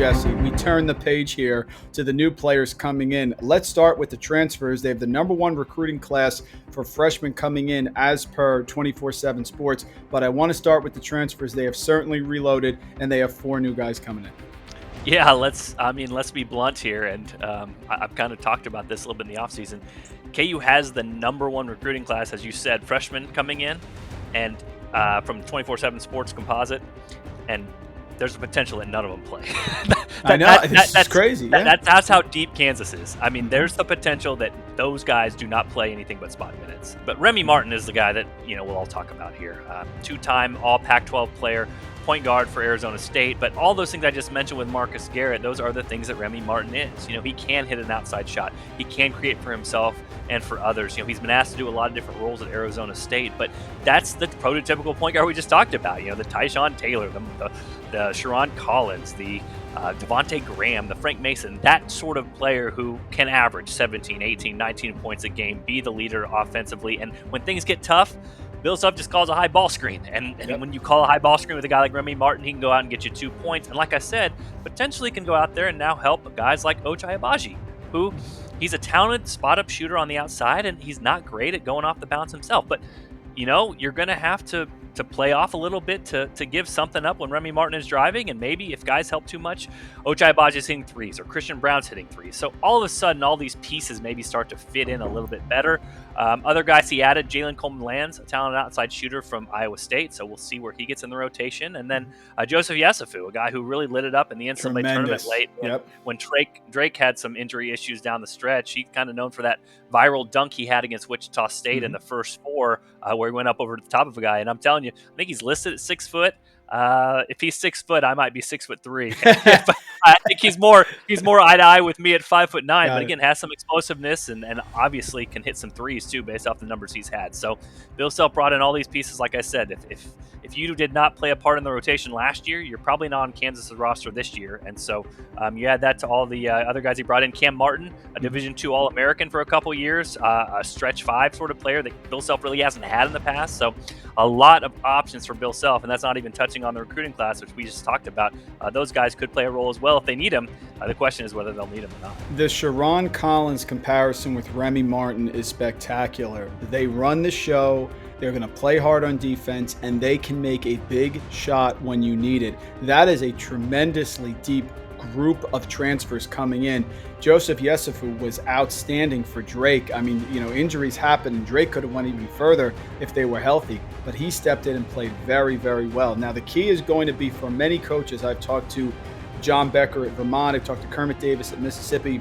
Jesse, we turn the page here to the new players coming in. Let's start with the transfers. They have the number one recruiting class for freshmen coming in as per 24/7 Sports. But I want to start with the transfers. They have certainly reloaded, and they have 4 new guys coming in. Yeah, let's be blunt here, and I've kind of talked about this a little bit in the offseason. KU has the number one recruiting class, as you said, freshmen coming in, and from 24/7 Sports Composite, and there's a potential that none of them play. I know, that's crazy. That's how deep Kansas is. I mean, there's the potential that those guys do not play anything but spot minutes. But Remy Martin is the guy that we'll all talk about here. 2-time All Pac-12 player, point guard for Arizona State, but all those things I just mentioned with Marcus Garrett, those are the things that Remy Martin is. He can hit an outside shot. He can create for himself and for others. He's been asked to do a lot of different roles at Arizona State, but that's the prototypical point guard we just talked about. The Tyshawn Taylor, the Sharon Collins, the Devontae Graham, the Frank Mason, that sort of player who can average 17, 18, 19 points a game, be the leader offensively, and when things get tough, Bill Self just calls a high ball screen. And when you call a high ball screen with a guy like Remy Martin, he can go out and get you 2 points. And like I said, potentially can go out there and now help guys like Ochai Agbaji, who he's a talented spot-up shooter on the outside, and he's not great at going off the bounce himself. But, you're going to have to play off a little bit to give something up when Remy Martin is driving, and maybe if guys help too much, Ochai Agbaji is hitting threes or Christian Brown's hitting threes. So all of a sudden, all these pieces maybe start to fit in a little bit better. Other guys he added, Jalen Coleman-Lands, a talented outside shooter from Iowa State, so we'll see where he gets in the rotation. And then Joseph Yesufu, a guy who really lit it up in the NCAA tournament late when Drake had some injury issues down the stretch. He's kind of known for that viral dunk he had against Wichita State in the first 4, where he went up over the top of a guy. And I'm telling you, I think he's listed at 6 foot. If he's 6 foot, I might be 6'3". I think he's more eye to eye with me at 5'9". But again, has some explosiveness and obviously can hit some threes too, based off the numbers he's had. So Bill Self brought in all these pieces. Like I said, if you did not play a part in the rotation last year, you're probably not on Kansas's roster this year. And so you add that to all the other guys he brought in. Cam Martin, a Division II All-American for a couple years, a stretch 5 sort of player that Bill Self really hasn't had in the past. So a lot of options for Bill Self, and that's not even touching on the recruiting class, which we just talked about. Those guys could play a role as well if they need him. The question is whether they'll need him or not. The Sharon Collins comparison with Remy Martin is spectacular. They run the show. They're going to play hard on defense, and they can make a big shot when you need it. That is a tremendously deep group of transfers coming in. Joseph Yesufu was outstanding for Drake. I mean, injuries happen, and Drake could have went even further if they were healthy, but he stepped in and played very, very well. Now, the key is going to be for many coaches. I've talked to John Becker at Vermont. I've talked to Kermit Davis at Mississippi.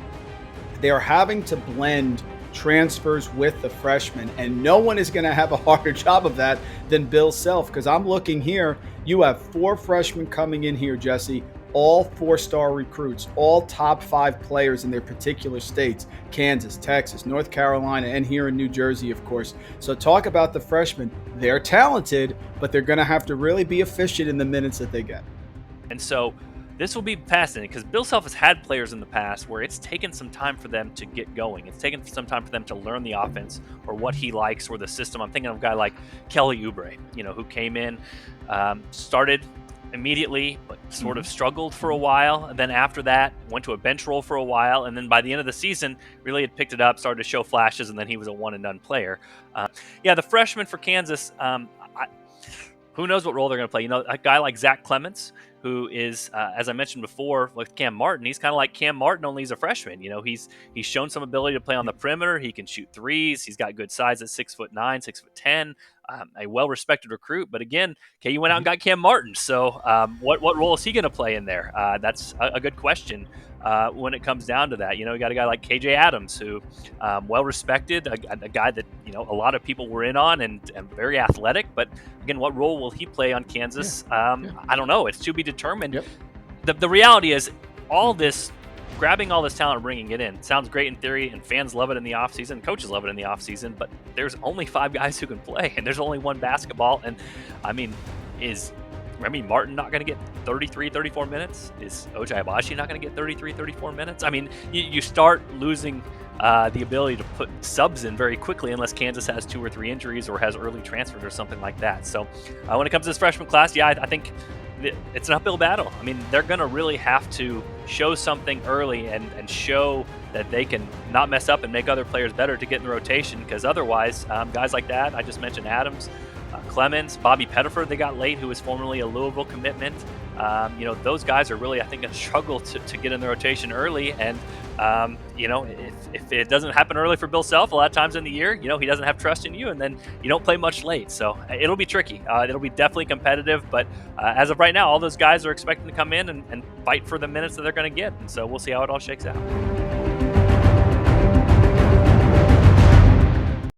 They are having to blend transfers with the freshmen, and no one is going to have a harder job of that than Bill Self, because I'm looking here. You have 4 freshmen coming in here, Jesse, all 4-star recruits, all top 5 players in their particular states: Kansas, Texas, North Carolina, and here in New Jersey, of course. So talk about the freshmen. They're talented, but they're going to have to really be efficient in the minutes that they get. And so this will be fascinating because Bill Self has had players in the past where it's taken some time for them to get going. It's taken some time for them to learn the offense or what he likes or the system. I'm thinking of a guy like Kelly Oubre, who came in, started immediately, but sort of struggled for a while. And then after that, went to a bench role for a while. And then by the end of the season, really had picked it up, started to show flashes, and then he was a one-and-done player. The freshman for Kansas, who knows what role they're going to play. A guy like Zach Clements, who is, as I mentioned before, with Cam Martin, he's kind of like Cam Martin, only he's a freshman. He's shown some ability to play on the perimeter. He can shoot threes. He's got good size at 6'9", 6'10", a well-respected recruit. But again, KU went out and got Cam Martin. So what role is he going to play in there? That's a good question. When it comes down to that, we got a guy like KJ Adams, who well-respected, a guy that, a lot of people were in on and very athletic. But again, what role will he play on Kansas? I don't know. It's to be determined. Yep. The reality is grabbing all this talent and bringing it in sounds great in theory, and fans love it in the offseason, coaches love it in the offseason, but there's only 5 guys who can play, and there's only one basketball. And I mean, is Remy Martin not going to get 33, 34 minutes? Is Ochai Agbaji not going to get 33, 34 minutes? I mean, you start losing the ability to put subs in very quickly unless Kansas has 2 or 3 injuries or has early transfers or something like that. So when it comes to this freshman class, I think it's an uphill battle. I mean, they're going to really have to show something early and show that they can not mess up and make other players better to get in the rotation, because otherwise, guys like that, I just mentioned Adams, Clemens, Bobby Pettiford, they got late, who was formerly a Louisville commitment. Those guys are really, I think, going to struggle to get in the rotation early. And, if it doesn't happen early for Bill Self, a lot of times in the year, he doesn't have trust in you, and then you don't play much late. So it'll be tricky. It'll be definitely competitive. But as of right now, all those guys are expecting to come in and fight for the minutes that they're going to get. And so we'll see how it all shakes out.